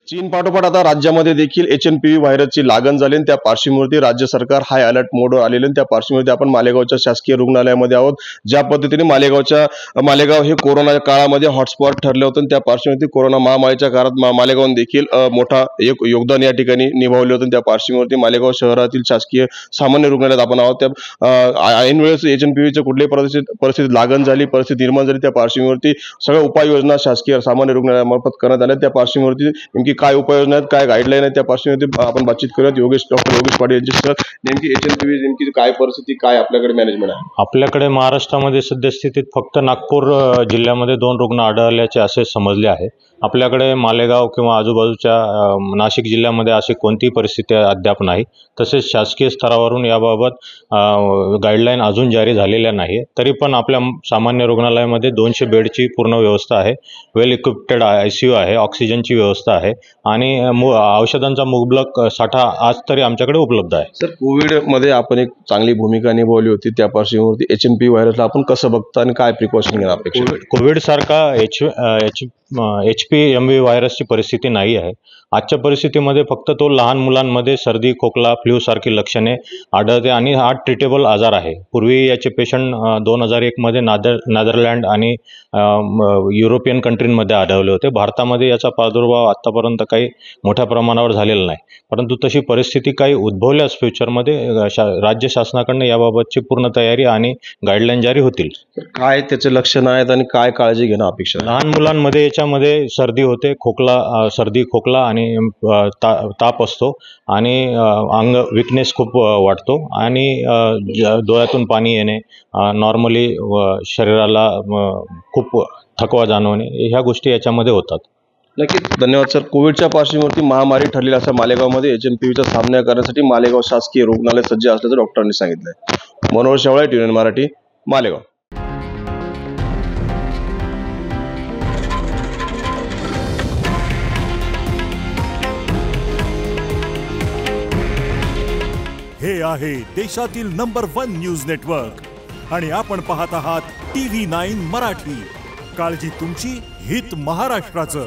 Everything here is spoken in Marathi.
चीन पाठोपाठ आता राज्यामध्ये देखील HNPV व्हायरसची लागण झाली आणि त्या पार्श्वभूमीवरती राज्य सरकार हाय अलर्ट मोडवर आलेले आणि त्या पार्श्वभूमीवरती आपण मालेगावच्या शासकीय रुग्णालयामध्ये आहोत. ज्या पद्धतीने मालेगाव हे कोरोना काळामध्ये हॉटस्पॉट ठरले होते आणि त्या पार्श्वभूमीवरती कोरोना महामारीच्या काळात मालेगावने देखील मोठा एक योगदान या ठिकाणी निभावले होते. त्या पार्श्वभूमीवरती मालेगाव शहरातील शासकीय सामान्य रुग्णालयात आपण आहोत. त्या ऐन वेळेस HNPVच्या कुठल्याही परिस्थितीत लागण झाली, परिस्थिती निर्माण झाली, त्या पार्श्वभूमीवरती सगळ्या उपाययोजना शासकीय सामान्य रुग्णालयामार्फत करण्यात आल्या. त्या पार्श्वभूमीवरती नेमकी काय उपाययोजना आहेत, काय गाईडलाईन आहेत, त्या पार्श्वभूमीवरती आपण बातचीत करूयात. डॉक्टर योगेश पाटील यांची. सर, नेमकी HNPV नेमकी काय परिस्थिती, काय आपल्याकडे मॅनेजमेंट आहे? आपल्याकडे महाराष्ट्रामध्ये सद्यस्थितीत फक्त नागपूर जिल्ह्यामध्ये 2 रुग्ण आढळल्याचे असे समजले आहे. आपल्याकडे मालेगाव किंवा आजूबाजूच्या नाशिक जिल्ह्यामध्ये अशी कोणतीही परिस्थिती अद्याप नाही. तसेच शासकीय स्तरावरून याबाबत गाईडलाईन अजून जारी झालेल्या नाही. तरी पण आपल्या सामान्य रुग्णालयामध्ये 200 बेडची पूर्ण व्यवस्था आहे, वेल इक्विप्टेड ICU आहे, ऑक्सिजनची व्यवस्था आहे आणि औषधांचा मुबलक साठा आज तरी आमच्याकडे उपलब्ध आहे. सर, कोविडमध्ये आपण एक चांगली भूमिका निभावली होती. त्या पार्श्वभूमीवरती HNPV व्हायरसला आपण कसं बघता आणि काय प्रिकॉशन घेणं अपेक्षित आहे? कोविडसारखा HPMV व्हायरसची परिस्थिती नाही आहे. आजच्या परिस्थितीमध्ये फक्त तो लहान मुलांमध्ये सर्दी, खोकला, फ्लू सारखी लक्षणे आढळते आणि हा ट्रीटेबल आजार आहे. पूर्वी याचे पेशंट 2001 मध्ये नेदरलँड आणि युरोपियन कंट्रीमध्ये आढळले होते. भारतामध्ये याचा प्रादुर्भाव आतापर्यंत काही मोठ्या प्रमाणावर झालेला नाही. परंतु तशी परिस्थिती काही उद्भवल्यास फ्युचरमध्ये राज्य शासनाकडून याबाबतची पूर्ण तयारी आणि गाईडलाईन जारी होतील. काय त्याचे लक्षणं आहेत आणि काय काळजी घेणं अपेक्षित आहे? लहान मुलांमध्ये याच्यामध्ये सर्दी होते, सर्दी, खोकला आणि ताप असतो आणि अंग विकनेस खूप वाटतो आणि डोळ्यातून पाणी येणे, नॉर्मली शरीराला खूप थकवा जाणवणे, ह्या गोष्टी याच्यामध्ये होतात. नक्कीच, धन्यवाद सर. कोविडच्या पार्श्वभूमीवरती महामारी ठरलेली असं मालेगावमध्ये HNPVचा सामना करण्यासाठी मालेगाव शासकीय रुग्णालय सज्ज असल्याचं डॉक्टरांनी सांगितलंय. मनोहर शेवाळे, TVN मराठी, मालेगाव. हे आहे देशातील नंबर 1 न्यूज नेटवर्क आणि आपण पाहत आहात TV9 मराठी. काळजी तुमची, हित महाराष्ट्राचं.